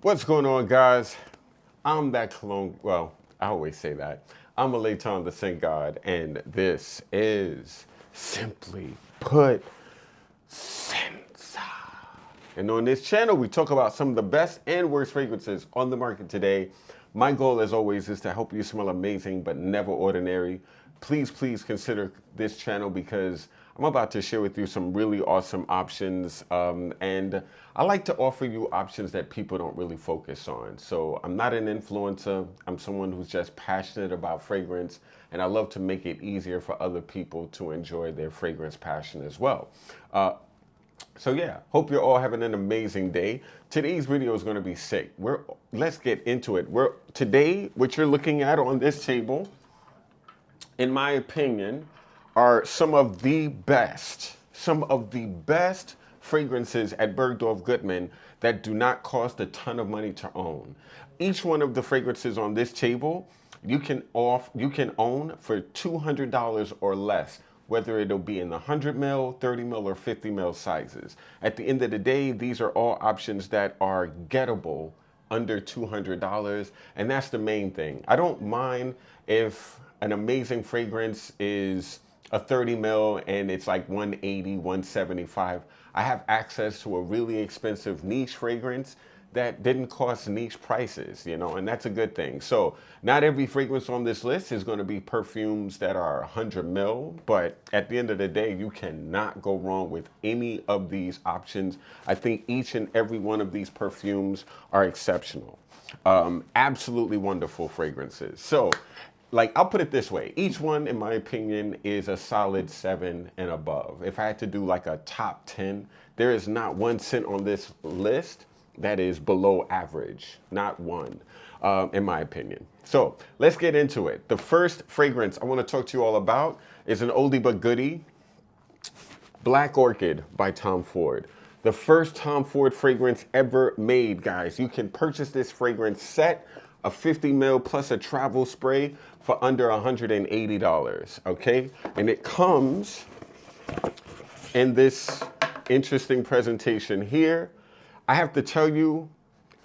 What's going on, guys? I'm that cologne. Well, I always say that. I'm Alayton the Scent God, and this is Simply Put Sensa. And on this channel, we talk about some of the best and worst fragrances on the market today. My goal, as always, is to help you smell amazing but never ordinary. Please consider this channel because I'm about to share with you some really awesome options, and I like to offer you options that people don't really focus on. So I'm not an influencer. I'm someone who's just passionate about fragrance, and I love to make it easier for other people to enjoy their fragrance passion as well. So yeah, hope you're all having an amazing day. Today's video is going to be sick. Let's get into it. Today, what you're looking at on this table, in my opinion, are some of the best fragrances at Bergdorf Goodman that do not cost a ton of money to own. Each one of the fragrances on this table, you can own for $200 or less, whether it'll be in the 100 ml, 30 ml, or 50 ml sizes. At the end of the day, these are all options that are gettable under $200, and that's the main thing. I don't mind if an amazing fragrance is a 30 ml and it's like 180, 175. I have access to a really expensive niche fragrance that didn't cost niche prices, and that's a good thing. So not every fragrance on this list is going to be perfumes that are 100 ml, but at the end of the day, you cannot go wrong with any of these options. I think each and every one of these perfumes are exceptional. Absolutely wonderful fragrances. So, I'll put it this way. Each one, in my opinion, is a solid 7 and above. If I had to do like a top 10, there is not one scent on this list that is below average. Not one, in my opinion. So let's get into it. The first fragrance I want to talk to you all about is an oldie but goodie, Black Orchid by Tom Ford. The first Tom Ford fragrance ever made, guys. You can purchase this fragrance set, a 50 ml plus a travel spray, for under $180, okay? And it comes in this interesting presentation here. I have to tell you,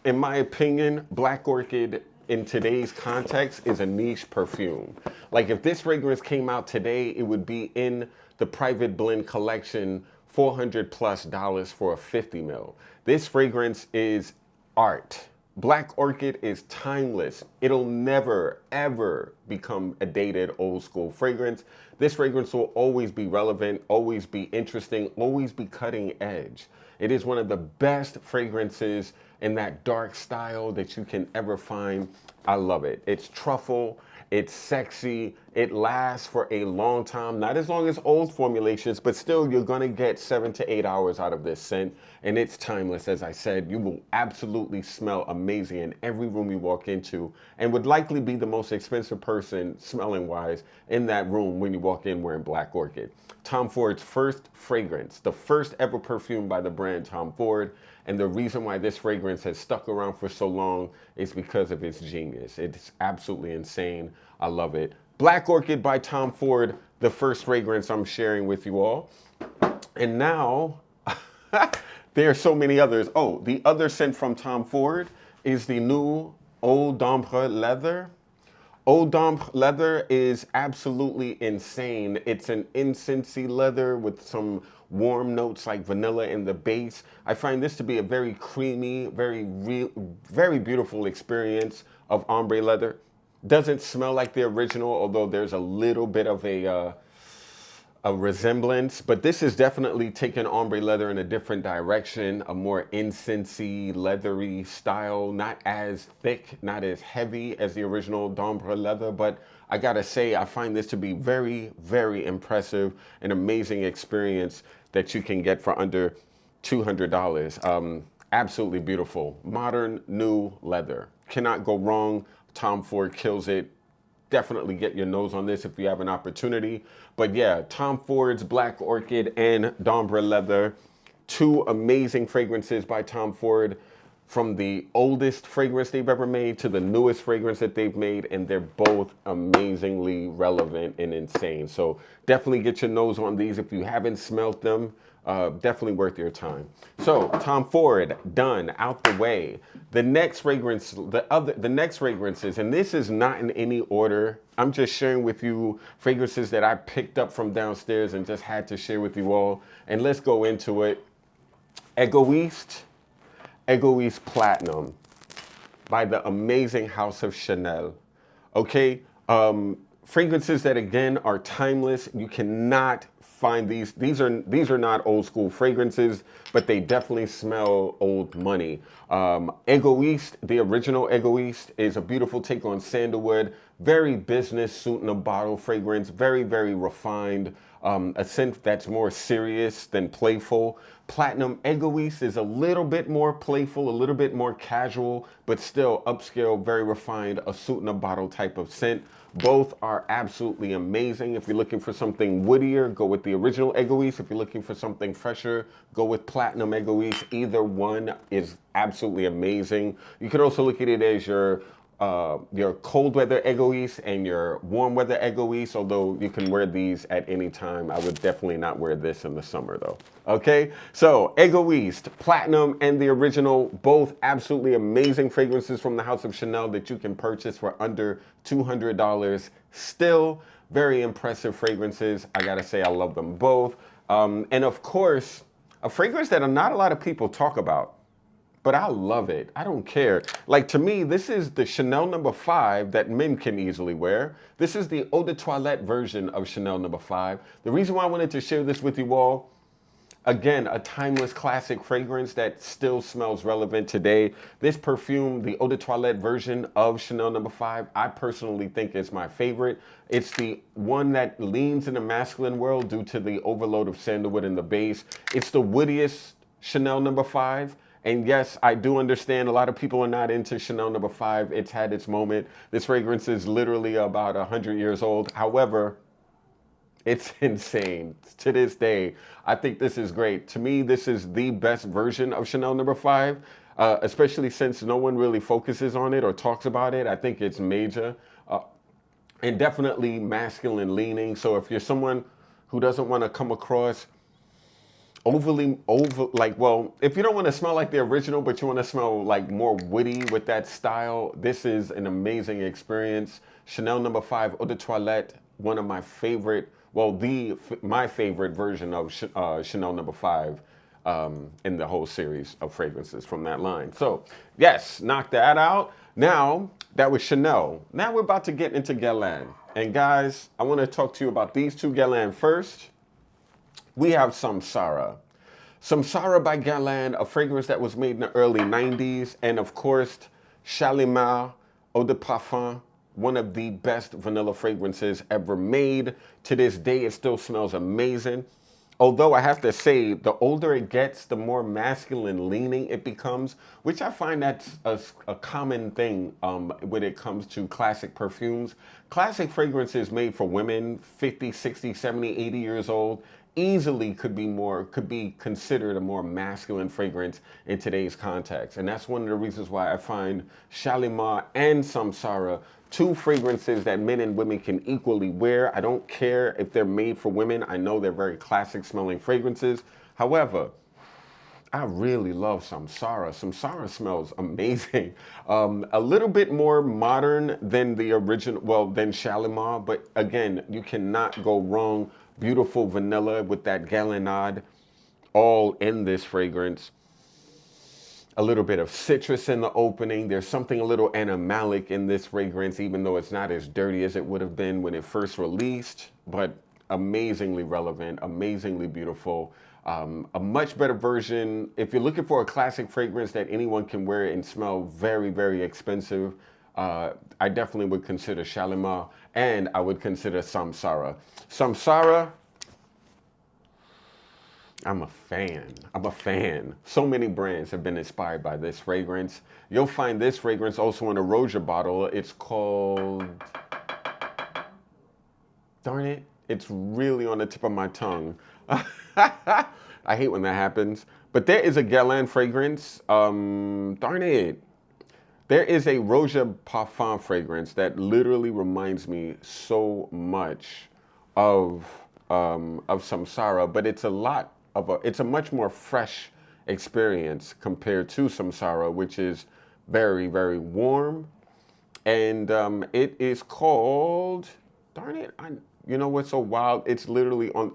in my opinion, Black Orchid in today's context is a niche perfume. Like, if this fragrance came out today, it would be in the private blend collection, $400+ for a 50 ml. This fragrance is art. Black Orchid is timeless. It'll never, ever become a dated old school fragrance. This fragrance will always be relevant, always be interesting, always be cutting edge. It is one of the best fragrances in that dark style that you can ever find. I love it. It's truffle. It's sexy. It lasts for a long time. Not as long as old formulations, but still you're going to get 7 to 8 hours out of this scent. And it's timeless. As I said, you will absolutely smell amazing in every room you walk into, and would likely be the most expensive person smelling wise in that room when you walk in wearing Black Orchid. Tom Ford's first fragrance, the first ever perfume by the brand Tom Ford. And the reason why this fragrance has stuck around for so long is because of its genius. It's absolutely insane. I love it. Black Orchid by Tom Ford, the first fragrance I'm sharing with you all. And now, there are so many others. Oh, the other scent from Tom Ford is the new Eau d'Ambre Leather. Eau d'Ambre Leather is absolutely insane. It's an incensey leather with some warm notes like vanilla in the base. I find this to be a very creamy, very beautiful experience of ombre leather. Doesn't smell like the original, although there's a little bit of a resemblance, but this is definitely taking ombre leather in a different direction, a more incensey, leathery style, not as thick, not as heavy as the original d'Ambre leather, but I gotta say, I find this to be very impressive, an amazing experience that you can get for under $200. Absolutely beautiful, modern, new leather. Cannot go wrong. Tom Ford kills it. Definitely get your nose on this if you have an opportunity. But yeah, Tom Ford's Black Orchid and d'Ambre Leather, two amazing fragrances by Tom Ford, from the oldest fragrance they've ever made to the newest fragrance that they've made, and they're both amazingly relevant and insane. So definitely get your nose on these if you haven't smelt them. Definitely worth your time. So Tom Ford, done, out the way. The next fragrances, and this is not in any order. I'm just sharing with you fragrances that I picked up from downstairs and just had to share with you all. And let's go into it. Egoist Platinum by the amazing house of Chanel. Okay, fragrances that again are timeless. You cannot find these. These are not old school fragrances, but they definitely smell old money. Egoist, the original Egoist, is a beautiful take on sandalwood. Very business suit in a bottle fragrance. Very, very refined. A scent that's more serious than playful. Platinum Egoist is a little bit more playful, a little bit more casual, but still upscale, very refined, a suit in a bottle type of scent. Both are absolutely amazing. If you're looking for something woodier, go with the original Egoist. If you're looking for something fresher, go with Platinum Egoist. Either one is absolutely amazing. You could also look at it as your cold weather Egoist and your warm weather Egoist, although you can wear these at any time. I would definitely not wear this in the summer though. Okay, so Egoist, Platinum, and the original, both absolutely amazing fragrances from the house of Chanel that you can purchase for under $200. Still very impressive fragrances. I gotta say I love them both. And of course, a fragrance that not a lot of people talk about, but I love it. I don't care. Like, to me, this is the Chanel No. 5 that men can easily wear. This is the eau de toilette version of Chanel No. 5. The reason why I wanted to share this with you all, again, a timeless classic fragrance that still smells relevant today. This perfume, the eau de toilette version of Chanel No. 5, I personally think is my favorite. It's the one that leans in the masculine world due to the overload of sandalwood in the base. It's the woodiest Chanel No. 5. And yes, I do understand a lot of people are not into Chanel No. 5. It's had its moment. This fragrance is literally about 100 years old. However, it's insane. To this day, I think this is great. To me, this is the best version of Chanel No. 5, especially since no one really focuses on it or talks about it. I think it's major and definitely masculine leaning. So if you're someone who doesn't want to come across if you don't want to smell like the original, but you want to smell like more woody with that style, this is an amazing experience. Chanel No. 5 Eau de Toilette, one of my favorite, my favorite version of Chanel No. 5 in the whole series of fragrances from that line. So yes, knock that out. Now, that was Chanel. Now we're about to get into Guerlain. And guys, I want to talk to you about these two Guerlain first. We have Samsara. Samsara by Guerlain, a fragrance that was made in the early 90s. And of course, Shalimar Eau de Parfum, one of the best vanilla fragrances ever made. To this day, it still smells amazing. Although I have to say, the older it gets, the more masculine leaning it becomes, which I find that's a common thing when it comes to classic perfumes. Classic fragrances made for women, 50, 60, 70, 80 years old, easily could be considered a more masculine fragrance in today's context. And that's one of the reasons why I find Shalimar and Samsara two fragrances that men and women can equally wear. I don't care if they're made for women. I know they're very classic smelling fragrances. However, I really love Samsara. Samsara smells amazing. A little bit more modern than the original, than Shalimar, but again, you cannot go wrong. Beautiful vanilla with that galanade all in this fragrance. A little bit of citrus in the opening. There's something a little animalic in this fragrance, even though it's not as dirty as it would have been when it first released, but amazingly relevant, amazingly beautiful. A much better version. If you're looking for a classic fragrance that anyone can wear and smell very, very expensive, I definitely would consider Shalimar, and I would consider Samsara. Samsara, I'm a fan. So many brands have been inspired by this fragrance. You'll find this fragrance also in a Roja bottle. It's called, darn it, it's really on the tip of my tongue. I hate when that happens. But there is a Guerlain fragrance, darn it. There is a Roja Parfum fragrance that literally reminds me so much of Samsara, but it's it's a much more fresh experience compared to Samsara, which is very, very warm. And it is called, darn it, you know what's so wild? It's literally on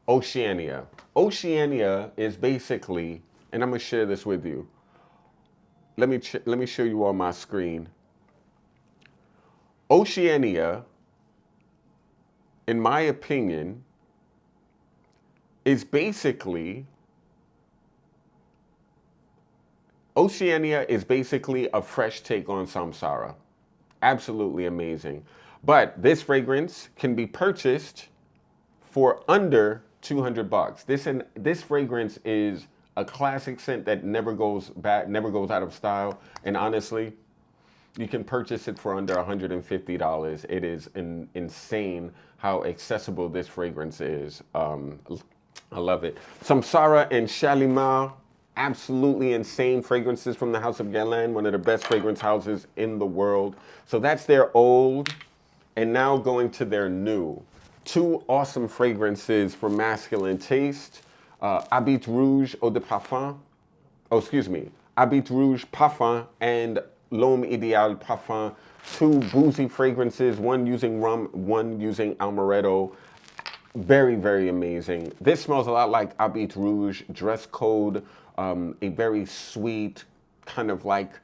Oceania. Oceania is basically, and I'm gonna share this with you. Let me show you on my screen. Oceania, in my opinion, is basically Oceania is basically a fresh take on Samsara. Absolutely amazing. But this fragrance can be purchased for under 200 bucks. This fragrance is a classic scent that never goes back, never goes out of style. And honestly, you can purchase it for under $150. It is insane how accessible this fragrance is. I love it. Samsara and Shalimar, absolutely insane fragrances from the House of Guerlain, one of the best fragrance houses in the world. So that's their old, and now going to their new. Two awesome fragrances for masculine taste. Habit Rouge Eau de Parfum. Oh, excuse me. Habit Rouge Parfum and L'Homme Ideal Parfum. Two boozy fragrances, one using rum, one using amaretto. Very, very amazing. This smells a lot like Habit Rouge, dress code, a very sweet, kind of like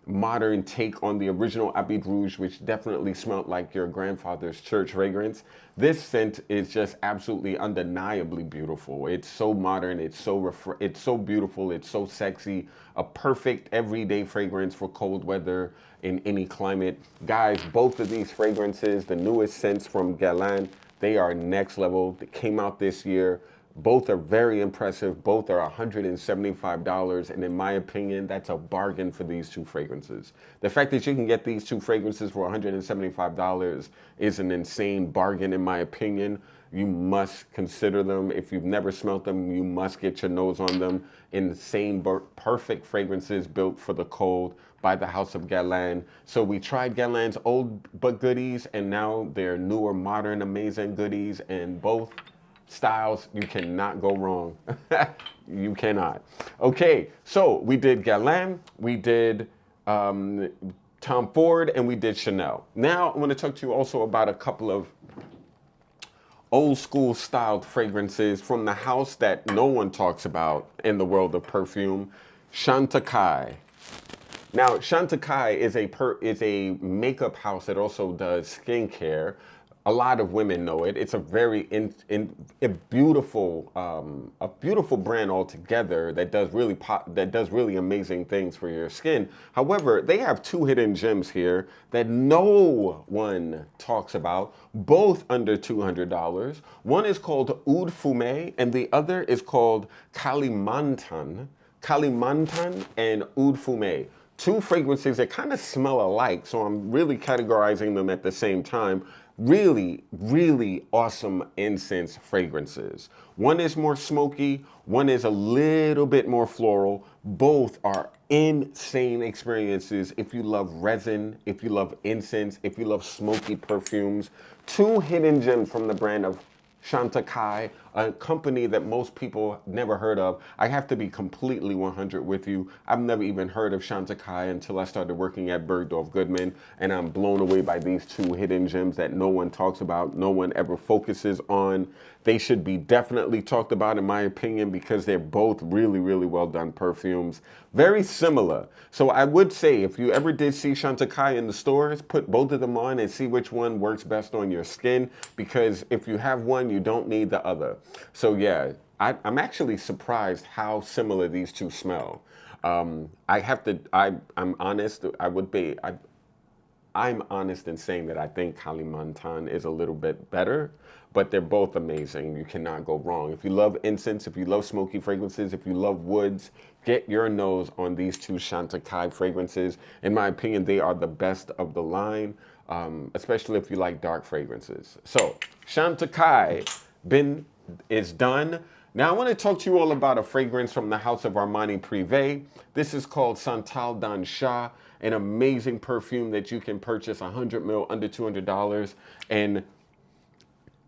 modern take on the original Habit Rouge, which definitely smelled like your grandfather's church fragrance. This scent is just absolutely undeniably beautiful. It's so modern, it's so beautiful, it's so sexy. A perfect everyday fragrance for cold weather in any climate. Guys, both of these fragrances, the newest scents from Guerlain, they are next level. They came out this year. Both are very impressive. Both are $175. And in my opinion, that's a bargain for these two fragrances. The fact that you can get these two fragrances for $175 is an insane bargain in my opinion. You must consider them. If you've never smelt them, you must get your nose on them. Insane, perfect fragrances built for the cold by the House of Guerlain. So we tried Guerlain's old but goodies, and now their newer, modern, amazing goodies, and both styles, you cannot go wrong. You cannot. Okay, so we did Guerlain, we did Tom Ford, and we did Chanel. Now I want to talk to you also about a couple of old school styled fragrances from the house that no one talks about in the world of perfume, Chantecaille. Now, Chantecaille is a makeup house that also does skincare. A lot of women know it. It's a very a beautiful brand altogether that does really amazing things for your skin. However, they have two hidden gems here that no one talks about, both under $200. One is called Oud Fumé, and the other is called Kalimantan. Kalimantan and Oud Fumé. Two fragrances that kind of smell alike, so I'm really categorizing them at the same time. Really, really awesome incense fragrances. One is more smoky, one is a little bit more floral. Both are insane experiences if you love resin, if you love incense, if you love smoky perfumes. Two hidden gems from the brand of Chantecaille, a company that most people never heard of. I have to be completely 100 with you. I've never even heard of Chantecaille until I started working at Bergdorf Goodman, and I'm blown away by these two hidden gems that no one talks about, no one ever focuses on. They should be definitely talked about in my opinion because they're both really, really well done perfumes. Very similar. So I would say if you ever did see Chantecaille in the stores, put both of them on and see which one works best on your skin, because if you have one, you don't need the other. So yeah, I'm actually surprised how similar these two smell. I'm honest, I'm honest in saying that I think Kalimantan is a little bit better, but they're both amazing. You cannot go wrong. If you love incense, if you love smoky fragrances, if you love woods, get your nose on these two Chantecaille fragrances. In my opinion, they are the best of the line, especially if you like dark fragrances. So Chantecaille is done. Now I want to talk to you all about a fragrance from the house of Armani Privé. This is called Santal d'Anchat, an amazing perfume that you can purchase 100 ml under $200. And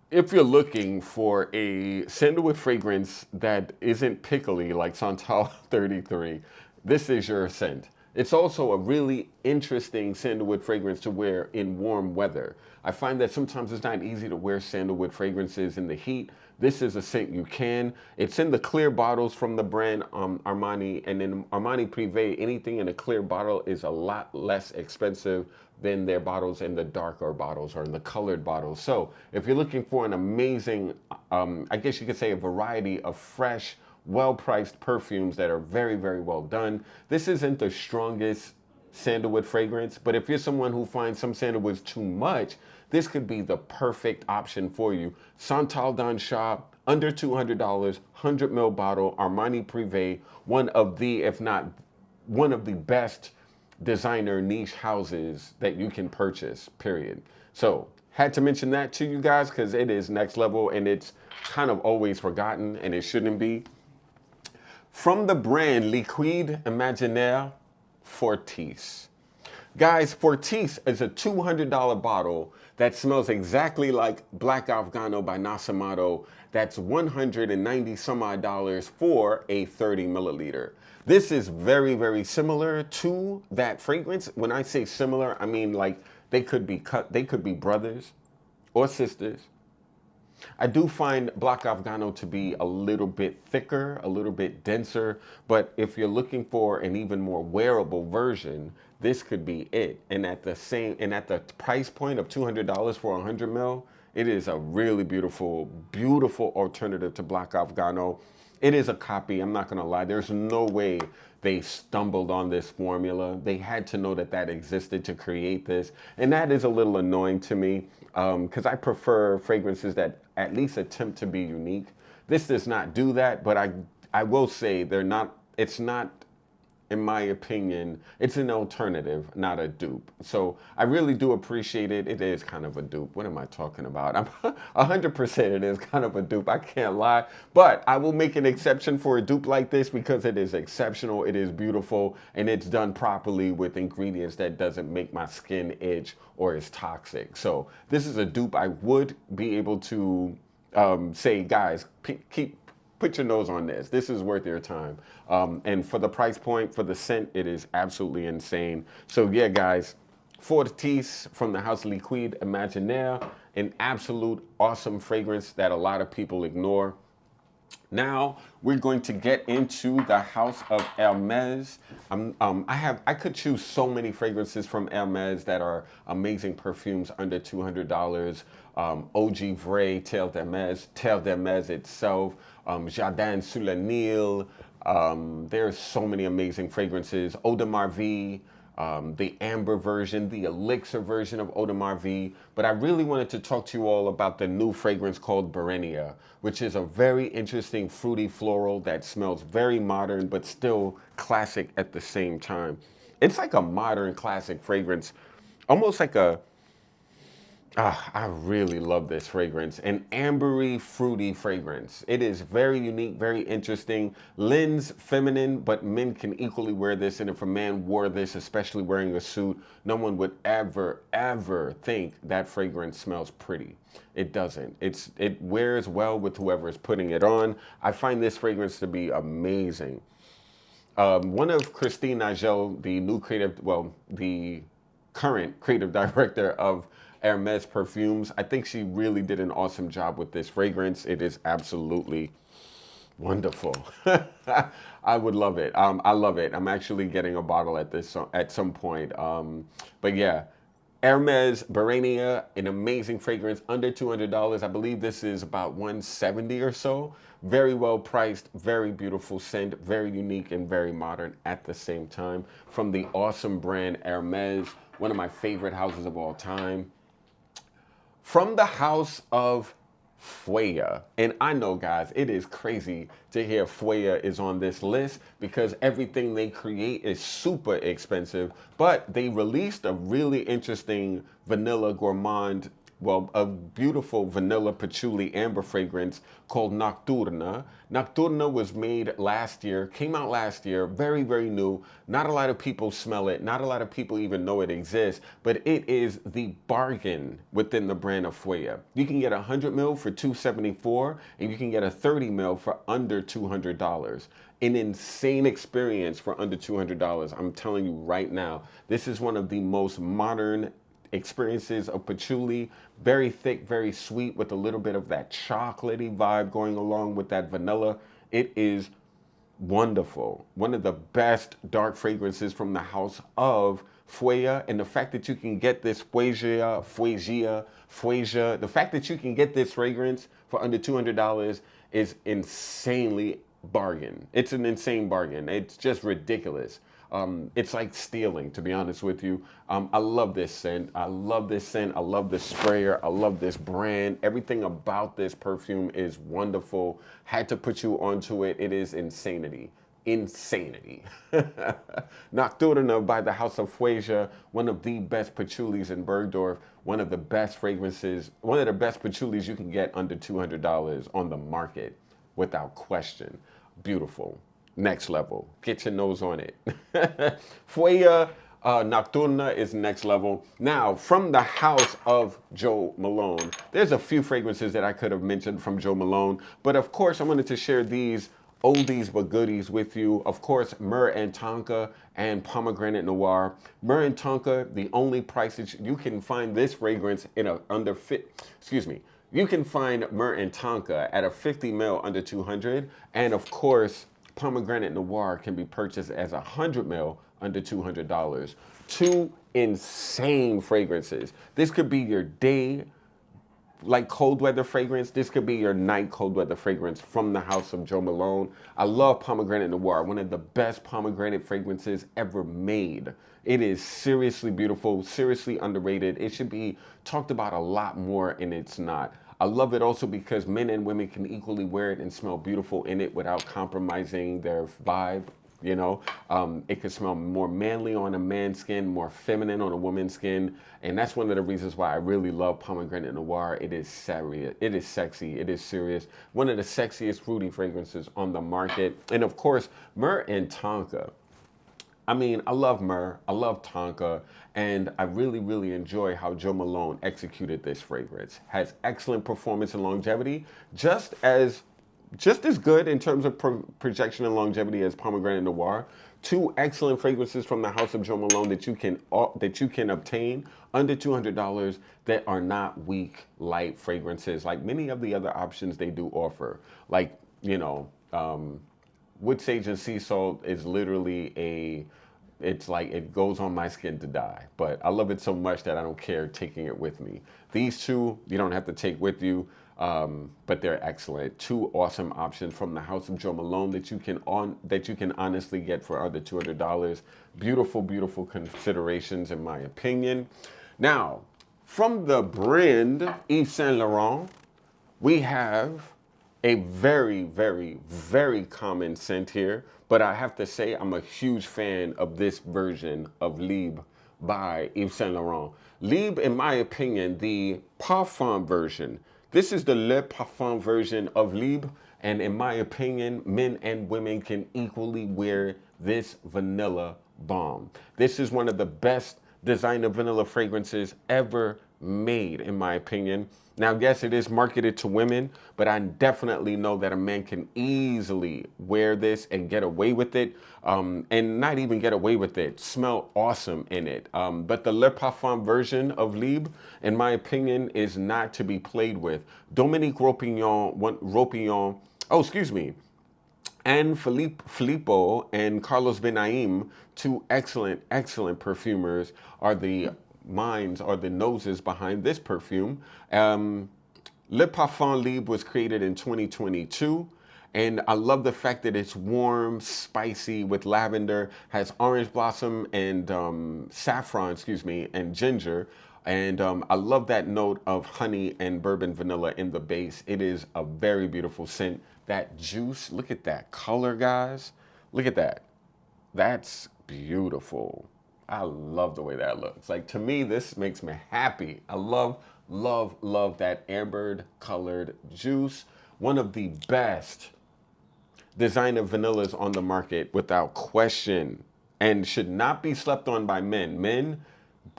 if you're looking for a sandalwood fragrance that isn't pickly like Santal 33, this is your scent. It's also a really interesting sandalwood fragrance to wear in warm weather. I find that sometimes it's not easy to wear sandalwood fragrances in the heat. This is a scent you can. It's in the clear bottles from the brand Armani, and in Armani Privé, anything in a clear bottle is a lot less expensive than their bottles in the darker bottles or in the colored bottles. So if you're looking for an amazing, I guess you could say a variety of fresh, well-priced perfumes that are very, very well done. This isn't the strongest sandalwood fragrance, but if you're someone who finds some sandalwoods too much, this could be the perfect option for you. Santal d'Ancha, under $200, 100 ml bottle, Armani Privé, one of the, if not one of the best designer niche houses that you can purchase, period. So had to mention that to you guys because it is next level and it's kind of always forgotten and it shouldn't be. From the brand Liquide Imaginaire, Fortis. Guys, Fortis is a $200 bottle that smells exactly like Black Afghano by Nasamato. That's $190 some odd dollars for a 30 milliliter. This is very, very similar to that fragrance. When I say similar, I mean like they could be brothers or sisters. I do find Black Afghano to be a little bit thicker, a little bit denser, but if you're looking for an even more wearable version, this could be it. And at the price point of $200 for 100 mil, it is a really beautiful, beautiful alternative to Black Afghano. It is a copy, I'm not gonna lie. There's no way they stumbled on this formula. They had to know that that existed to create this. And that is a little annoying to me because I prefer fragrances that at least attempt to be unique. This does not do that, but I will say it's not, in my opinion, it's an alternative, not a dupe. So I really do appreciate it. It is kind of a dupe. What am I talking about? I'm 100% it is kind of a dupe. I can't lie. But I will make an exception for a dupe like this because it is exceptional, it is beautiful, and it's done properly with ingredients that doesn't make my skin itch or is toxic. So this is a dupe I would be able to say, guys, put your nose on this. This is worth your time. And for the price point, for the scent, it is absolutely insane. So yeah, guys, Fortis from the house Liquide Imaginaire, an absolute awesome fragrance that a lot of people ignore. Now we're going to get into the house of Hermès. I could choose so many fragrances from Hermès that are amazing perfumes under $200. Eau Givrée, Terre d'Hermès itself, Jardin sous le Nil. There's so many amazing fragrances. Eau de Marvie, the amber version, the elixir version of Eau de Marvie. But I really wanted to talk to you all about the new fragrance called Berenia, which is a very interesting fruity floral that smells very modern but still classic at the same time. It's like a modern classic fragrance, almost like a I really love this fragrance. An ambery, fruity fragrance. It is very unique, very interesting. Lens feminine, but men can equally wear this. And if a man wore this, especially wearing a suit, no one would ever, ever think that fragrance smells pretty. It doesn't. It wears well with whoever is putting it on. I find this fragrance to be amazing. One of Christine Nagel, the current creative director of Hermès Perfumes, I think she really did an awesome job with this fragrance. It is absolutely wonderful. I would love it. I love it. I'm actually getting a bottle at some point. But yeah, Hermès Berenia, an amazing fragrance, under $200. I believe this is about $170 or so. Very well priced, very beautiful scent, very unique and very modern at the same time. From the awesome brand Hermès, one of my favorite houses of all time. From the house of Fueya. And I know, guys, it is crazy to hear Fueya is on this list because everything they create is super expensive, but they released a really interesting vanilla gourmand well, a beautiful vanilla patchouli amber fragrance called Nocturna. Nocturna was made last year, came out last year, very, very new. Not a lot of people smell it. Not a lot of people even know it exists, but it is the bargain within the brand of Fuella. You can get 100 ml for $274, and you can get a 30 ml for under $200. An insane experience for under $200. I'm telling you right now, this is one of the most modern experiences of patchouli. Very thick, very sweet, with a little bit of that chocolatey vibe going along with that vanilla. It is wonderful. One of the best dark fragrances from the house of Fuella, and the fact that you can get this Fuegia, the fact that you can get this fragrance for under $200 is insanely bargain. It's an insane bargain. It's just ridiculous. It's like stealing, to be honest with you. I love this scent. I love this scent. I love this sprayer. I love this brand. Everything about this perfume is wonderful. Had to put you onto it. It is insanity. Insanity. Nocturna by the House of Fuella, one of the best patchoulis in Bergdorf, one of the best fragrances, one of the best patchoulis you can get under $200 on the market, without question. Beautiful. Next level. Get your nose on it. Fuella Nocturna is next level. Now, from the house of Jo Malone, there's a few fragrances that I could have mentioned from Jo Malone, but of course I wanted to share these oldies but goodies with you. Of course, Myrrh and Tonka and Pomegranate Noir. Myrrh and Tonka, the only prices you can find this fragrance in a under fit, excuse me, you can find Myrrh and Tonka at a 50 ml under 200, and of course, Pomegranate Noir can be purchased as 100 ml under $200. Two insane fragrances. This could be your day, like cold weather fragrance. This could be your night cold weather fragrance from the house of Jo Malone. I love Pomegranate Noir, one of the best pomegranate fragrances ever made. It is seriously beautiful, seriously underrated. It should be talked about a lot more, and it's not. I love it also because men and women can equally wear it and smell beautiful in it without compromising their vibe. You know, it could smell more manly on a man's skin, more feminine on a woman's skin. And that's one of the reasons why I really love Pomegranate Noir. It is serious. It is sexy. It is serious. One of the sexiest fruity fragrances on the market. And of course, Myrrh and Tonka. I mean, I love Myrrh, I love Tonka, and I really, really enjoy how Jo Malone executed this fragrance. Has excellent performance and longevity, just as good in terms of projection and longevity as Pomegranate Noir. Two excellent fragrances from the house of Jo Malone that you can obtain under $200 that are not weak, light fragrances like many of the other options they do offer. Like, you know, Wood Sage and Sea Salt is literally it's like it goes on my skin to die. But I love it so much that I don't care taking it with me. These two, you don't have to take with you, but they're excellent. Two awesome options from the house of Jo Malone that you can honestly get for under $200. Beautiful, beautiful considerations in my opinion. Now, from the brand Yves Saint Laurent, we have a very, very, very common scent here, but I have to say I'm a huge fan of this version of Loewe by Yves Saint Laurent. Loewe, in my opinion, the parfum version. This is the Le Parfum version of Loewe, and in my opinion, men and women can equally wear this vanilla bomb. This is one of the best designer vanilla fragrances ever made, in my opinion. Now, yes, it is marketed to women, but I definitely know that a man can easily wear this and get away with it, and not even get away with it, smell awesome in it. But the Le Parfum version of Loewe, in my opinion, is not to be played with. Dominique Ropillon, and Filippo and Carlos Benaim, two excellent, excellent perfumers, are the noses behind this perfume. Le Parfum Loewe was created in 2022, and I love the fact that it's warm, spicy with lavender, has orange blossom and saffron, and ginger. And I love that note of honey and bourbon vanilla in the base. It is a very beautiful scent. That juice, look at that color, guys. Look at that. That's beautiful. I love the way that looks. Like, to me, this makes me happy. I love Love, love that amber colored juice. One of the best designer vanillas on the market without question, and should not be slept on by men. Men,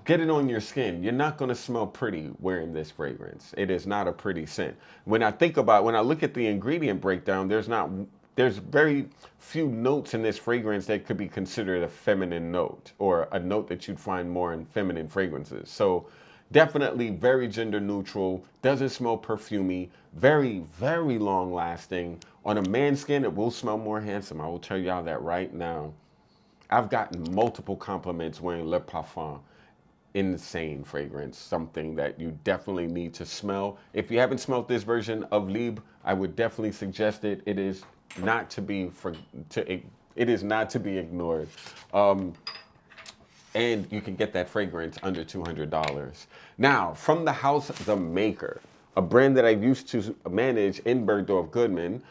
get it on your skin. You're not going to smell pretty wearing this fragrance. It is not a pretty scent. When I look at the ingredient breakdown, there's very few notes in this fragrance that could be considered a feminine note, or a note that you'd find more in feminine fragrances. So definitely very gender neutral, doesn't smell perfumey, very, very long lasting. On a man's skin, it will smell more handsome. I will tell y'all that right now. I've gotten multiple compliments wearing Le Parfum. Insane fragrance, something that you definitely need to smell. If you haven't smelled this version of Loewe, I would definitely suggest it. It is not to be ignored. And you can get that fragrance under $200. Now, from the house The Maker, a brand that I used to manage in Bergdorf Goodman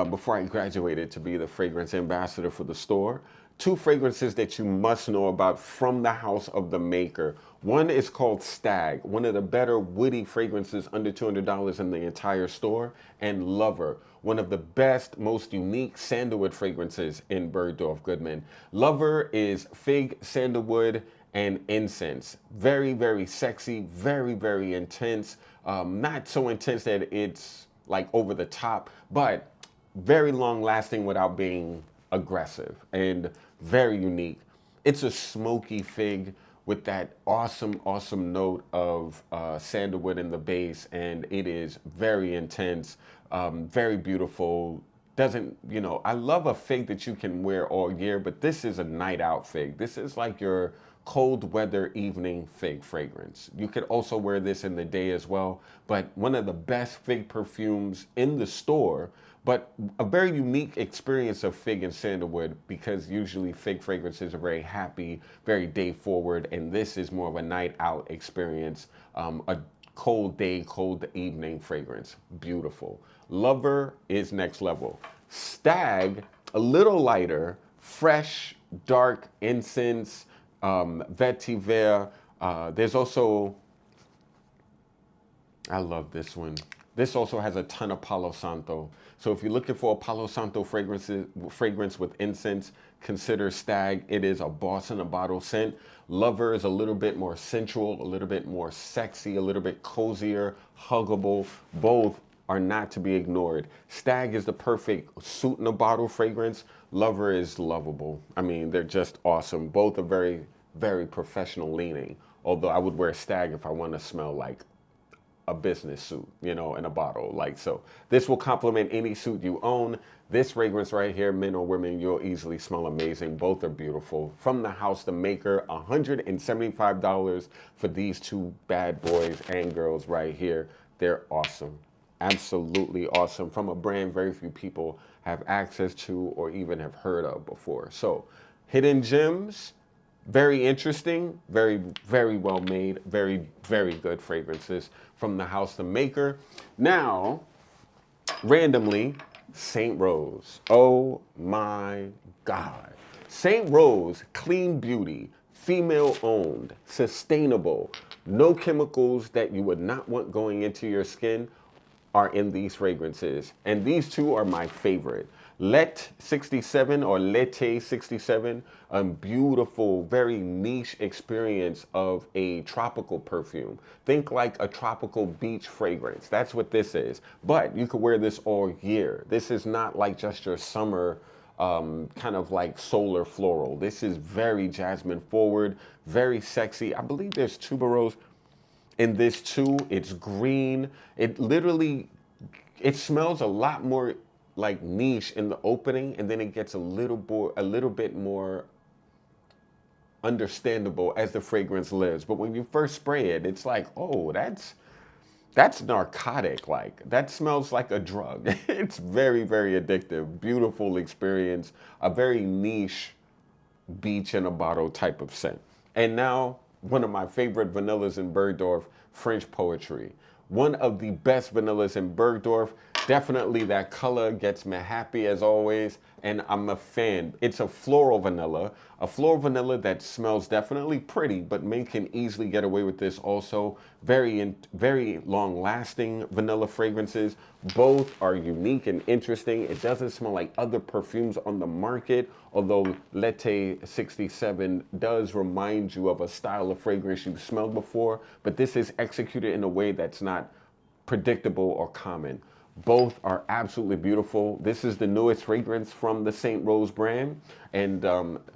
before I graduated to be the fragrance ambassador for the store. Two fragrances that you must know about from the house of The Maker. One is called Stag, one of the better woody fragrances under $200 in the entire store, and Lover, one of the best, most unique sandalwood fragrances in Bergdorf Goodman. Lover is fig, sandalwood, and incense. Very, very sexy, very, very intense. Not so intense that it's like over the top, but very long lasting without being aggressive, and very unique. It's a smoky fig with that awesome, awesome note of sandalwood in the base, and it is very intense, very beautiful. I love a fig that you can wear all year, but this is a night out fig. This is like your cold weather evening fig fragrance. You could also wear this in the day as well, but one of the best fig perfumes in the store, but a very unique experience of fig and sandalwood, because usually fig fragrances are very happy, very day forward, and this is more of a night out experience, a cold day, cold evening fragrance. Beautiful. Lover is next level. Stag, a little lighter, fresh, dark incense, vetiver. There's also, I love this one. This also has a ton of Palo Santo. So if you're looking for a Palo Santo fragrance with incense, consider Stag. It is a boss in a bottle scent. Lover is a little bit more sensual, a little bit more sexy, a little bit cozier, huggable. Both are not to be ignored. Stag is the perfect suit in a bottle fragrance. Lover is lovable. I mean, they're just awesome. Both are very, very professional leaning. Although I would wear Stag if I want to smell like a business suit, in a bottle, like so. This will complement any suit you own. This fragrance right here, men or women, you'll easily smell amazing. Both are beautiful. From the house The Maker, $175 for these two bad boys and girls right here. They're awesome. Absolutely awesome. From a brand very few people have access to or even have heard of before. So, hidden gems. Very interesting, very, very well made, very, very good fragrances from the house The Maker. Now, randomly, Saint Rose. Oh my God. Saint Rose, clean beauty, female owned, sustainable, no chemicals that you would not want going into your skin are in these fragrances. And these two are my favorite. Let 67 or Lete 67, a beautiful, very niche experience of a tropical perfume. Think like a tropical beach fragrance. That's what this is. But you could wear this all year. This is not like just your summer kind of like solar floral. This is very jasmine forward, very sexy. I believe there's tuberose in this too. It's green. It smells a lot more like niche in the opening, and then it gets a little bit more understandable as the fragrance lives. But when you first spray it, it's like, oh, that's narcotic. Like, that smells like a drug. It's very, very addictive. Beautiful experience. A very niche beach in a bottle type of scent. And now, one of my favorite vanillas in Bergdorf, French Poetry. One of the best vanillas in Bergdorf. Definitely that color gets me happy as always, and I'm a fan. It's a floral vanilla that smells definitely pretty, but men can easily get away with this also. Very long lasting vanilla fragrances. Both are unique and interesting. It doesn't smell like other perfumes on the market, although L'été 67 does remind you of a style of fragrance you've smelled before, but this is executed in a way that's not predictable or common. Both are absolutely beautiful. This is the newest fragrance from the Saint Rose brand, and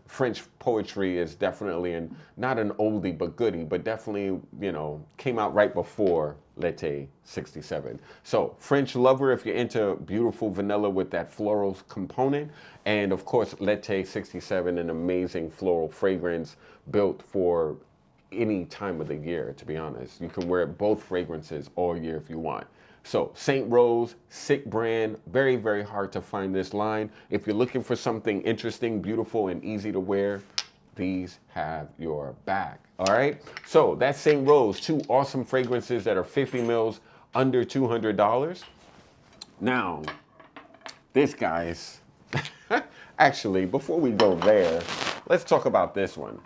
French poetry is definitely not an oldie but goodie, but definitely, you know, came out right before L'été 67. So French lover if you're into beautiful vanilla with that floral component, and of course L'été 67, an amazing floral fragrance built for any time of the year, to be honest. You can wear both fragrances all year if you want. So Saint Rose, sick brand, very hard to find this line. If you're looking for something interesting, beautiful, and easy to wear, these have your back, all right? So that's Saint Rose, two awesome fragrances that are 50 mils, under $200. Now, this guy's, actually, before we go there, let's talk about this one.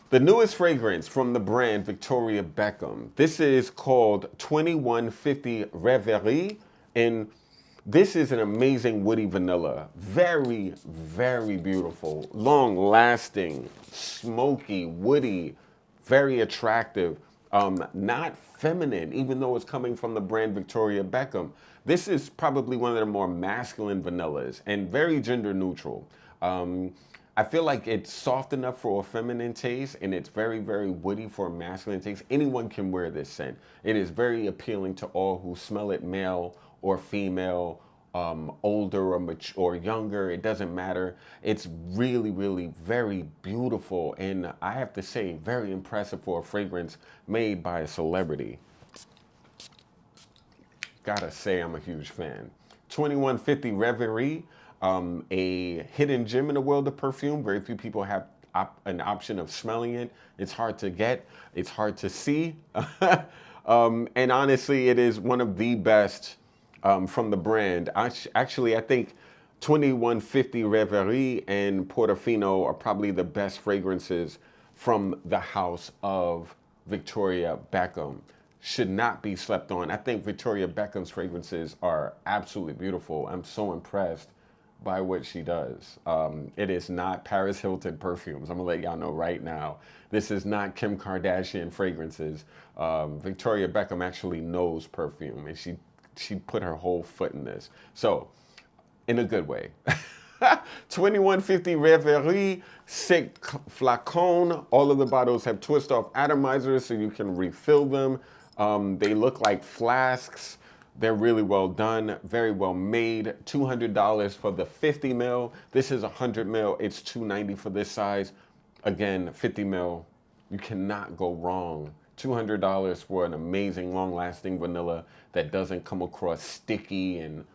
The newest fragrance from the brand Victoria Beckham. This is called 2150 Reverie, and this is an amazing woody vanilla. Very beautiful, long lasting, smoky, woody, very attractive, not feminine, even though it's coming from the brand Victoria Beckham. This is probably one of the more masculine vanillas and very gender neutral. I feel like it's soft enough for a feminine taste, and it's very woody for a masculine taste. Anyone can wear this scent. It is very appealing to all who smell it, male or female, older or mature or younger. It doesn't matter. It's really very beautiful, and I have to say, very impressive for a fragrance made by a celebrity. Gotta say, I'm a huge fan. 2150 Reverie. A hidden gem in the world of perfume. Very few people have an option of smelling it. It's hard to get. It's hard to see. And honestly, it is one of the best from the brand. Actually, I think 2150 Reverie and Portofino are probably the best fragrances from the house of Victoria Beckham. Should not be slept on. I think Victoria Beckham's fragrances are absolutely beautiful. I'm so impressed by what she does. It is not Paris Hilton perfumes. I'm gonna let y'all know right now. This is not Kim Kardashian fragrances. Victoria Beckham actually knows perfume, and she put her whole foot in this. So, in a good way. 2150 Reverie, sick flacon. All of the bottles have twist-off atomizers so you can refill them. They look like flasks. They're really well done, very well made. $200 for the 50 mil. This is 100 mil. It's $290 for this size. Again, 50 mil. You cannot go wrong. $200 for an amazing, long-lasting vanilla that doesn't come across sticky and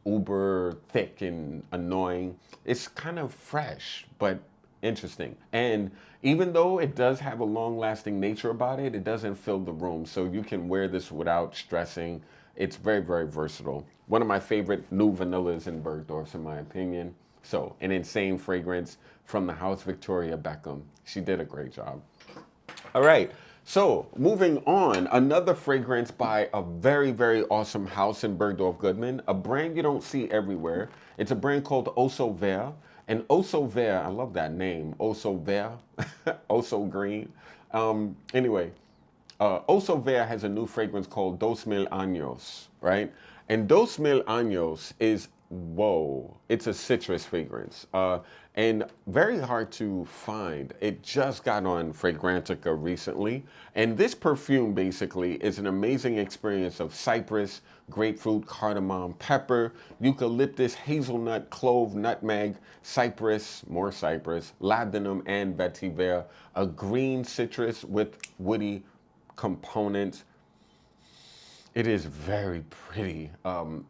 uber thick and annoying. It's kind of fresh, but interesting. And even though it does have a long-lasting nature about it, it doesn't fill the room. So you can wear this without stressing. It's very versatile. One of my favorite new vanillas in Bergdorf's, in my opinion. So, an insane fragrance from the house Victoria Beckham. She did a great job. All right, so moving on, another fragrance by a very awesome house in Bergdorf Goodman, a brand you don't see everywhere. It's a brand called Aesop Vert. And Aesop Vert, I love that name, Aesop Vert, Aesop Green. Anyway, Aesop Vert has a new fragrance called 2000 Años, right? And 2000 Años is, whoa, it's a citrus fragrance. And very hard to find. It just got on Fragrantica recently. And this perfume basically is an amazing experience of cypress, grapefruit, cardamom, pepper, eucalyptus, hazelnut, clove, nutmeg, cypress, more cypress, laudanum, and vetiver. A green citrus with woody components. It is very pretty,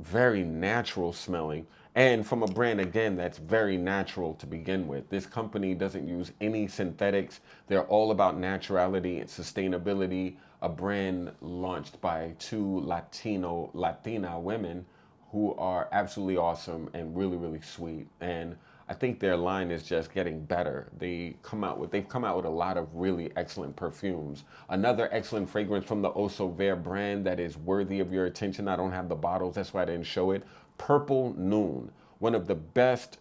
very natural smelling, and from a brand, again, that's very natural to begin with. This company doesn't use any synthetics. They're all about naturality and sustainability. A brand launched by two Latina women who are absolutely awesome and really, really sweet. And I think their line is just getting better. They've come out with a lot of really excellent perfumes. Another excellent fragrance from the Eau Vert brand that is worthy of your attention. I don't have the bottles, that's why I didn't show it. Purple Noon, one of the best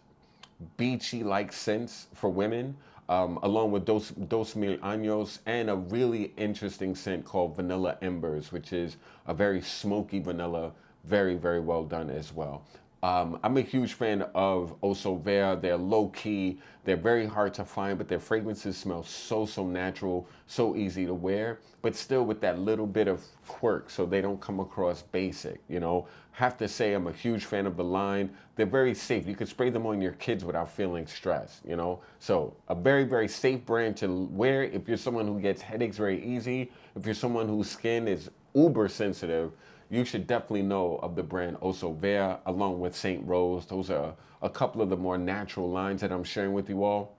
beachy-like scents for women, along with Dos Mil Años, and a really interesting scent called Vanilla Embers, which is a very smoky vanilla, very, very well done as well. I'm a huge fan of Eau Vert. They're low-key, they're very hard to find, but their fragrances smell so natural, so easy to wear, but still with that little bit of quirk so they don't come across basic, you know. Have to say I'm a huge fan of the line. They're very safe. You could spray them on your kids without feeling stressed, you know. So a very, very safe brand to wear if you're someone who gets headaches very easy, if you're someone whose skin is uber sensitive. You should definitely know of the brand Eau Vert, along with Saint Rose. Those are a couple of the more natural lines that I'm sharing with you all,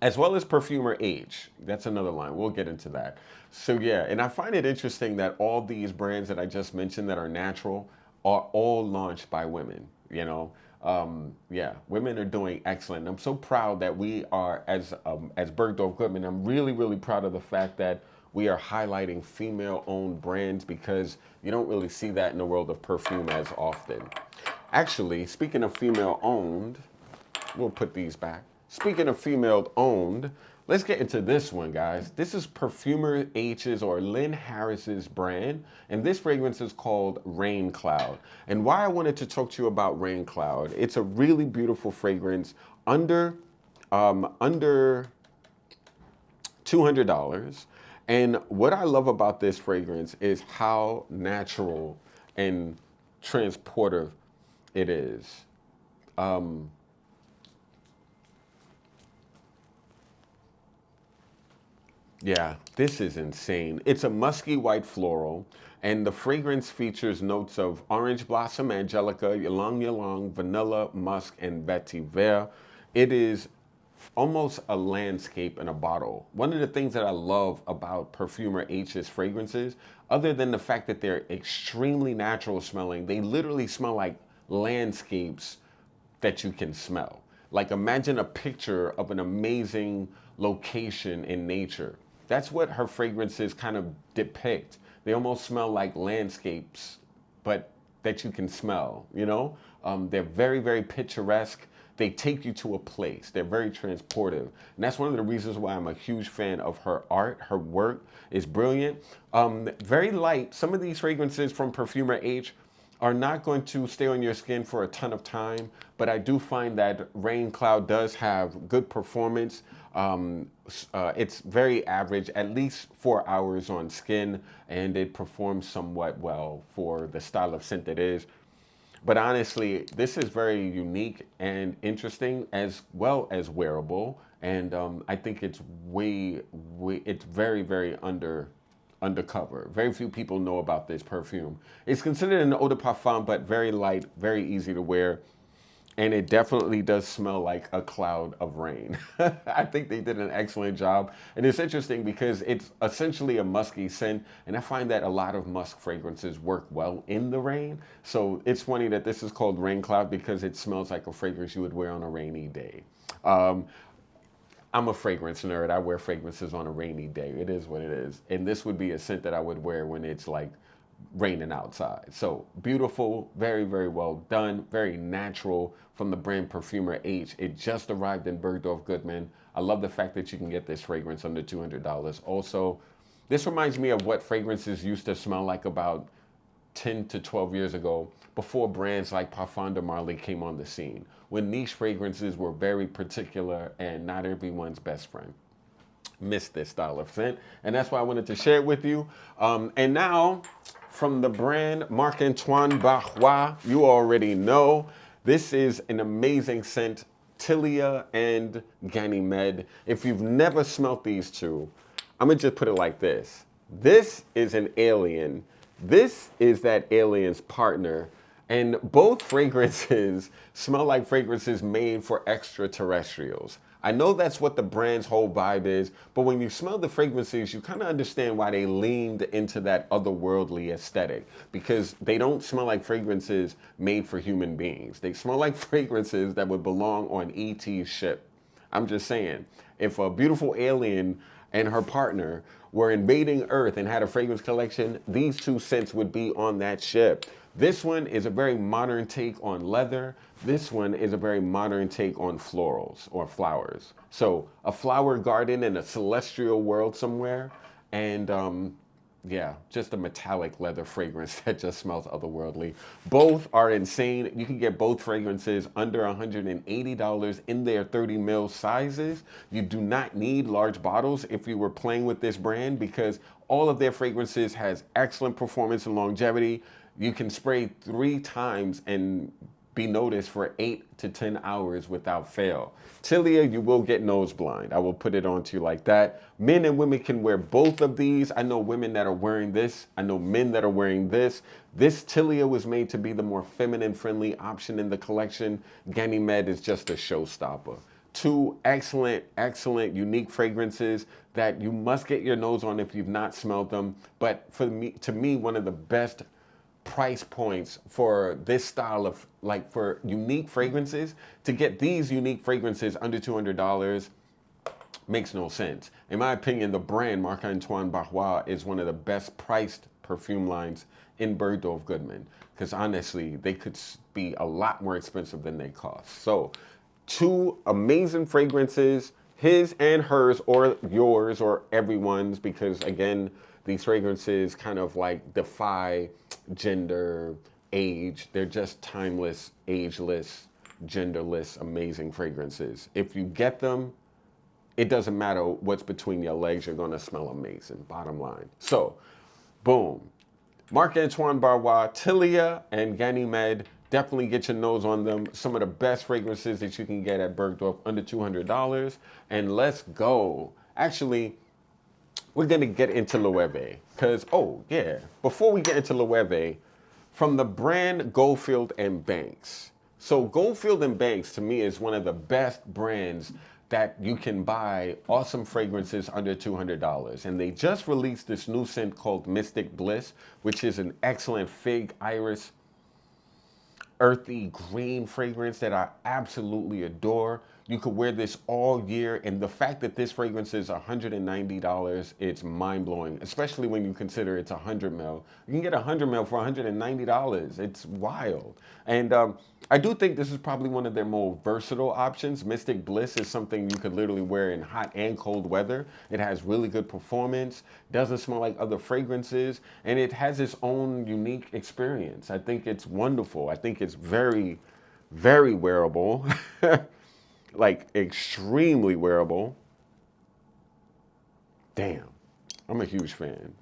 as well as Perfumer H. That's another line. We'll get into that. So yeah, and I find it interesting that all these brands that I just mentioned that are natural are all launched by women, you know. Yeah, women are doing excellent. I'm so proud that we are, as Bergdorf Goodman, I'm really, really proud of the fact that we are highlighting female-owned brands, because you don't really see that in the world of perfume as often. Actually, speaking of female-owned, we'll put these back. Speaking of female-owned, let's get into this one, guys. This is Perfumer H's, or Lynn Harris's brand, and this fragrance is called Rain Cloud. And why I wanted to talk to you about Rain Cloud, it's a really beautiful fragrance, under $200. And what I love about this fragrance is how natural and transportive it is. Yeah, this is insane. It's a musky white floral, and the fragrance features notes of orange blossom, angelica, ylang ylang, vanilla, musk, and vetiver. It is almost a landscape in a bottle. One of the things that I love about Perfumer H's fragrances, other than the fact that they're extremely natural smelling, they literally smell like landscapes that you can smell. Like, imagine a picture of an amazing location in nature. That's what her fragrances kind of depict. They almost smell like landscapes, but that you can smell, you know? They're very, very picturesque. They take you to a place. They're very transportive. And that's one of the reasons why I'm a huge fan of her art. Her work is brilliant. Very light. Some of these fragrances from Perfumer H are not going to stay on your skin for a ton of time, but I do find that Rain Cloud does have good performance. It's very average, at least 4 hours on skin, and it performs somewhat well for the style of scent it is. But honestly, this is very unique and interesting, as well as wearable. And I think it's it's very, very undercover. Very few people know about this perfume. It's considered an eau de parfum, but very light, very easy to wear. And it definitely does smell like a cloud of rain. I think they did an excellent job. And it's interesting because it's essentially a musky scent. And I find that a lot of musk fragrances work well in the rain. So it's funny that this is called Rain Cloud, because it smells like a fragrance you would wear on a rainy day. I'm a fragrance nerd. I wear fragrances on a rainy day. It is what it is. And this would be a scent that I would wear when it's like raining outside. So beautiful, very, very well done, very natural from the brand Perfumer H. It just arrived in Bergdorf Goodman. I love the fact that you can get this fragrance under $200. Also, this reminds me of what fragrances used to smell like about 10 to 12 years ago, before brands like Parfum de Marly came on the scene, when niche fragrances were very particular and not everyone's best friend. Miss this style of scent, and that's why I wanted to share it with you. And now, from the brand Marc-Antoine Barrois, you already know, this is an amazing scent, Tilia and Ganymede. If you've never smelt these two, I'm gonna just put it like this. This is an alien. This is that alien's partner. And both fragrances smell like fragrances made for extraterrestrials. I know that's what the brand's whole vibe is, but when you smell the fragrances, you kind of understand why they leaned into that otherworldly aesthetic, because they don't smell like fragrances made for human beings. They smell like fragrances that would belong on E.T.'s ship. I'm just saying, if a beautiful alien and her partner were invading Earth and had a fragrance collection, these two scents would be on that ship. This one is a very modern take on leather. This one is a very modern take on florals or flowers. So a flower garden in a celestial world somewhere, and yeah, just a metallic leather fragrance that just smells otherworldly. Both are insane. You can get both fragrances under $180 in their 30 ml sizes. You do not need large bottles if you were playing with this brand, because all of their fragrances has excellent performance and longevity. You can spray 3 times and be noticed for 8 to 10 hours without fail. Tilia, you will get nose blind. I will put it on to you like that. Men and women can wear both of these. I know women that are wearing this. I know men that are wearing this. This Tilia was made to be the more feminine friendly option in the collection. Ganymede is just a showstopper. 2 excellent, excellent, unique fragrances that you must get your nose on if you've not smelled them. But to me, one of the best price points for this style of, like, for unique fragrances. To get these unique fragrances under $200 makes no sense. In my opinion, the brand Marc-Antoine Barrois is one of the best priced perfume lines in Bergdorf Goodman, because honestly, they could be a lot more expensive than they cost. So 2 amazing fragrances, his and hers, or yours, or everyone's, because again, these fragrances kind of like defy gender, age. They're just timeless, ageless, genderless, amazing fragrances. If you get them, it doesn't matter what's between your legs, you're gonna smell amazing, bottom line. So, boom. Marc-Antoine Barrois, Tilia, and Ganymede. Definitely get your nose on them. Some of the best fragrances that you can get at Bergdorf under $200. And let's go. Actually, we're gonna get into Loewe, because, oh yeah, before we get into Loewe, from the brand Goldfield and Banks. So Goldfield and Banks, to me, is one of the best brands that you can buy awesome fragrances under $200. And they just released this new scent called Mystic Bliss, which is an excellent fig, iris, earthy green fragrance that I absolutely adore. You could wear this all year, and the fact that this fragrance is $190, it's mind-blowing, especially when you consider it's 100 ml. You can get 100 ml for $190. It's wild. And I do think this is probably one of their more versatile options. Mystic Bliss is something you could literally wear in hot and cold weather. It has really good performance, doesn't smell like other fragrances, and it has its own unique experience. I think it's wonderful. I think it's very, very wearable. Like, extremely wearable. Damn, I'm a huge fan.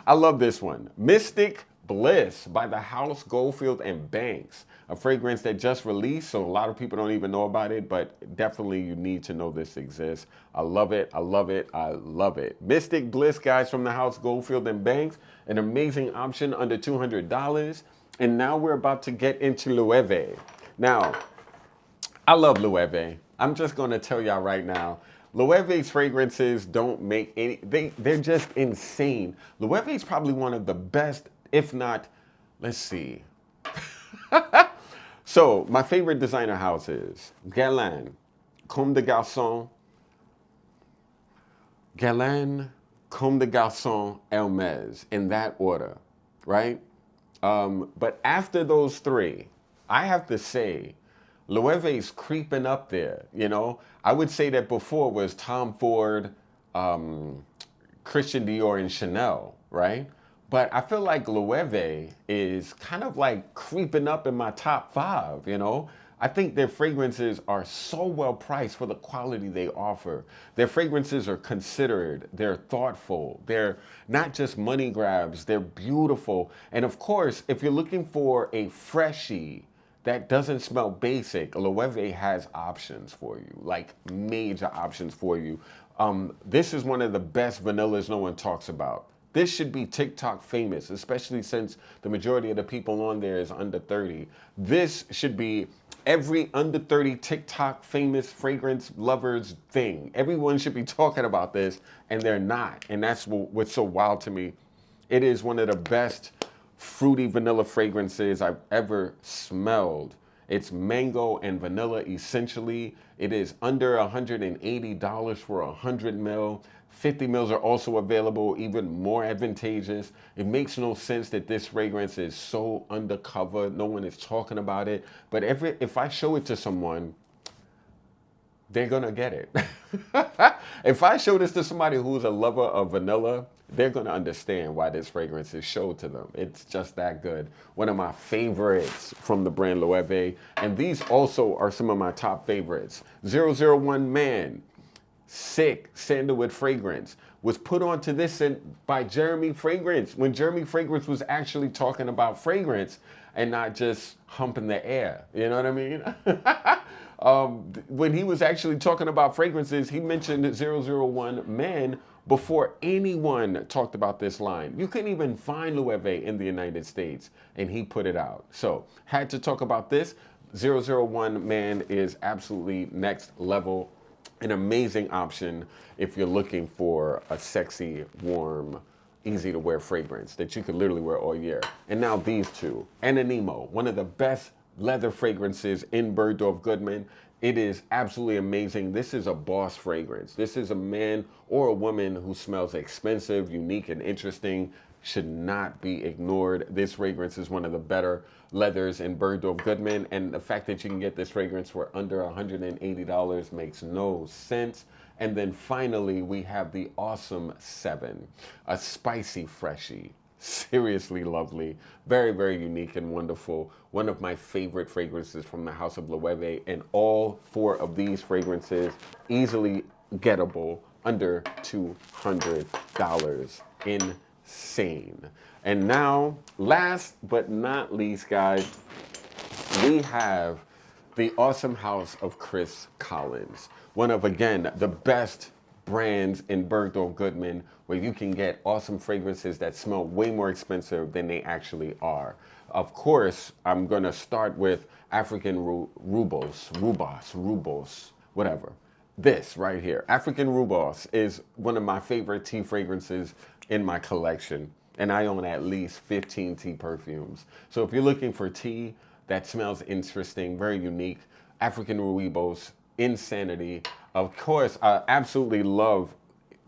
I love this one. Mystic Bliss by the House Goldfield and Banks. A fragrance that just released, so a lot of people don't even know about it, but definitely you need to know this exists. I love it, I love it, I love it. Mystic Bliss, guys, from the House Goldfield and Banks. An amazing option under $200. And now we're about to get into Loewe. Now, I love Loewe. I'm just going to tell y'all right now, Loewe's fragrances don't make any, they're just insane. Loewe is probably one of the best, if not, let's see. So, my favorite designer houses, Guerlain, Comme des Garçons, Guerlain, Comme des Garçons, Hermès, in that order, right? But after those 3, I have to say, Loewe's creeping up there, you know? I would say that before was Tom Ford, Christian Dior, and Chanel, right? But I feel like Loewe is kind of like creeping up in my top 5, you know? I think their fragrances are so well priced for the quality they offer. Their fragrances are considered, they're thoughtful, they're not just money grabs, they're beautiful. And of course, if you're looking for a freshie that doesn't smell basic, Loewe has options for you, like major options for you. This is one of the best vanillas no one talks about. This should be TikTok famous, especially since the majority of the people on there is under 30. This should be every under 30 TikTok famous fragrance lovers thing. Everyone should be talking about this, and they're not. And that's what's so wild to me. It is one of the best fruity vanilla fragrances I've ever smelled. It's mango and vanilla essentially. It is under $180 for 100 ml. 50 mils are also available, even more advantageous. It makes no sense that this fragrance is so undercover. No one is talking about it. But if I show it to someone, they're gonna get it. If I show this to somebody who's a lover of vanilla, they're gonna understand why this fragrance is showed to them. It's just that good. One of my favorites from the brand Loewe, and these also are some of my top favorites. 001 Man, sick sandalwood fragrance, was put onto this scent by Jeremy Fragrance, when Jeremy Fragrance was actually talking about fragrance and not just humping the air. You know what I mean? When he was actually talking about fragrances, he mentioned 001 Man before anyone talked about this line. You couldn't even find Loewe in the United States, and he put it out. So, had to talk about this. 001 Man is absolutely next level. An amazing option if you're looking for a sexy, warm, easy to wear fragrance that you could literally wear all year. And now these two. Anonimo, one of the best leather fragrances in Bergdorf Goodman. It is absolutely amazing. This is a boss fragrance. This is a man or a woman who smells expensive, unique, and interesting. Should not be ignored. This fragrance is one of the better leathers in Bergdorf Goodman, and the fact that you can get this fragrance for under $180 makes no sense. And then finally, we have the Awesome 7, a spicy freshie. Seriously lovely, very, very unique and wonderful. One of my favorite fragrances from the house of Loewe, and all 4 of these fragrances easily gettable under $200. Insane. And now, last but not least, guys, we have the awesome house of Chris Collins. One of, again, the best brands in Bergdorf Goodman, where you can get awesome fragrances that smell way more expensive than they actually are. Of course, I'm gonna start with African Rubos, whatever. This right here, African Rubos, is one of my favorite tea fragrances in my collection, and I own at least 15 tea perfumes. So if you're looking for tea that smells interesting, very unique, African Rubos, insanity. Of course, I absolutely love,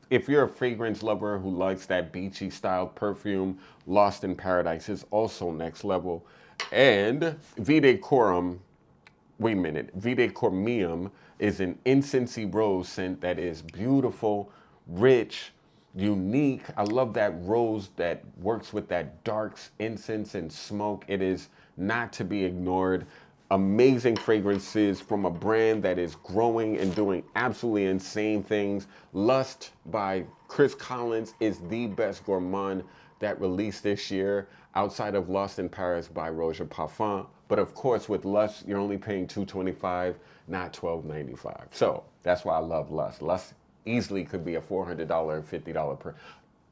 if you're a fragrance lover who likes that beachy style perfume, Lost in Paradise is also next level. And Vide Corum, wait a minute, Vide Cormium is an incensey rose scent that is beautiful, rich, unique. I love that rose that works with that dark incense and smoke. It is not to be ignored. Amazing fragrances from a brand that is growing and doing absolutely insane things. Lust by Chris Collins is the best gourmand that released this year, outside of Lost in Paris by Roger Parfum. But of course, with Lust, you're only paying $225, not $12.95. So that's why I love Lust. Lust easily could be a $400 and $50 per.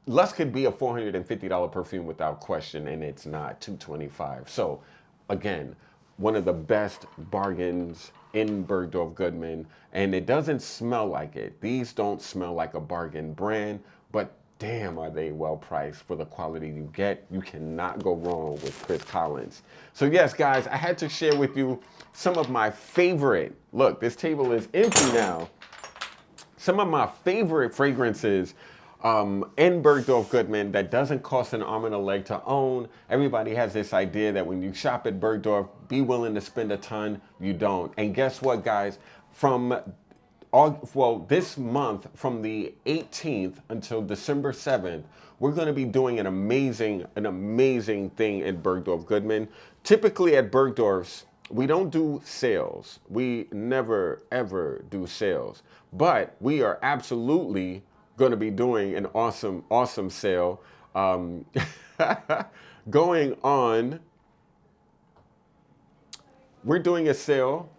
Lust could be a $450 perfume without question, and it's not $225. So again, one of the best bargains in Bergdorf Goodman, and it doesn't smell like it. These don't smell like a bargain brand, but damn, are they well priced for the quality you get. You cannot go wrong with Chris Collins. So yes, guys, I had to share with you some of my favorite, look, this table is empty now. Some of my favorite fragrances in Bergdorf Goodman that doesn't cost an arm and a leg to own. Everybody has this idea that when you shop at Bergdorf, be willing to spend a ton. You don't. And guess what, guys? This month, from the 18th until December 7th, we're going to be doing an amazing thing at Bergdorf Goodman. Typically at Bergdorf's, we don't do sales. We never, ever do sales. But we are absolutely going to be doing an awesome sale going on. We're doing a sale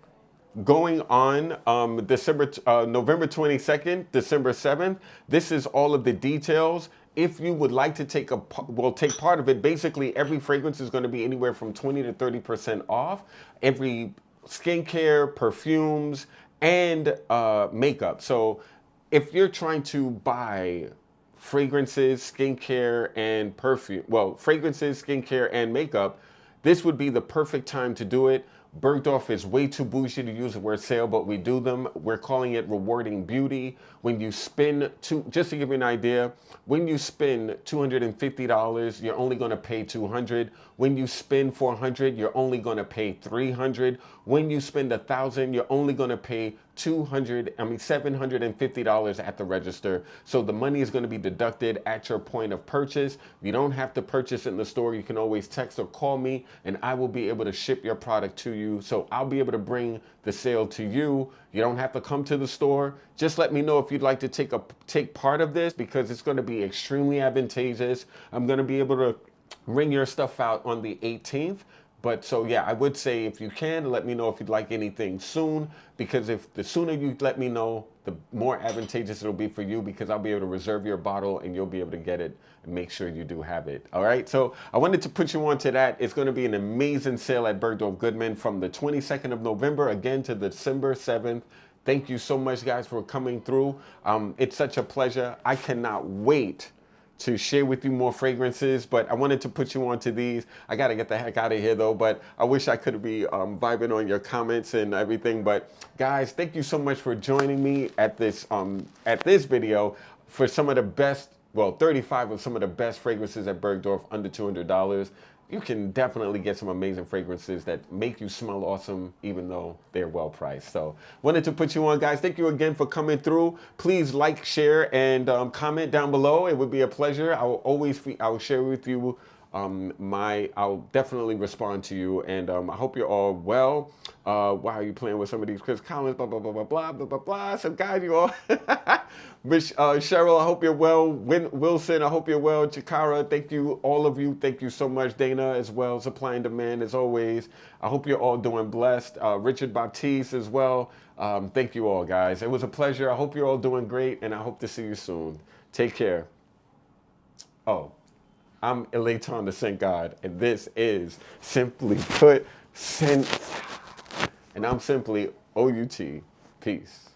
going on November 22nd, December 7th. This is all of the details If you would like to take take part of it, basically every fragrance is going to be anywhere from 20 to 30% off. Every skincare, perfumes, and makeup. So if you're trying to buy fragrances, skincare, and perfume, well, fragrances, skincare, and makeup, this would be the perfect time to do it. Bergdorf is way too bougie to use the word sale, but we do them. We're calling it rewarding beauty. When you spend just to give you an idea, when you spend $250, you're only going to pay $200. When you spend $400, you're only going to pay $300. When you spend $1,000, you're only going to pay $750 at the register. So the money is going to be deducted at your point of purchase. You don't have to purchase it in the store. You can always text or call me, and I will be able to ship your product to you. So I'll be able to bring the sale to you. You don't have to come to the store. Just let me know if you'd like to take part of this, because it's going to be extremely advantageous. I'm going to be able to ring your stuff out on the 18th. But so yeah, I would say if you can, let me know if you'd like anything soon, because if the sooner you let me know, the more advantageous it'll be for you, because I'll be able to reserve your bottle and you'll be able to get it and make sure you do have it. All right. So I wanted to put you on to that. It's going to be an amazing sale at Bergdorf Goodman from the 22nd of November again to December 7th. Thank you so much, guys, for coming through. It's such a pleasure. I cannot wait to share with you more fragrances, but I wanted to put you onto these. I gotta get the heck out of here though, but I wish I could be vibing on your comments and everything. But guys, thank you so much for joining me at this video for some of the best, well, 35 of some of the best fragrances at Bergdorf under $200. You can definitely get some amazing fragrances that make you smell awesome, even though they're well priced. So wanted to put you on, guys. Thank you again for coming through. Please like, share, and comment down below. It would be a pleasure. I will share with you I'll definitely respond to you, and I hope you're all well. Why are you playing with some of these Chris Collins, blah, blah, blah, blah, blah, blah, blah, blah. So guys, you all, Cheryl, I hope you're well. Wilson, I hope you're well. Chikara, thank you, all of you. Thank you so much. Dana as well, supply and demand as always. I hope you're all doing blessed. Richard Baptiste as well. Thank you all, guys. It was a pleasure. I hope you're all doing great, and I hope to see you soon. Take care. Oh. I'm Elaton the Scent God, and this is Simply Put Scent. And I'm simply OUT. Peace.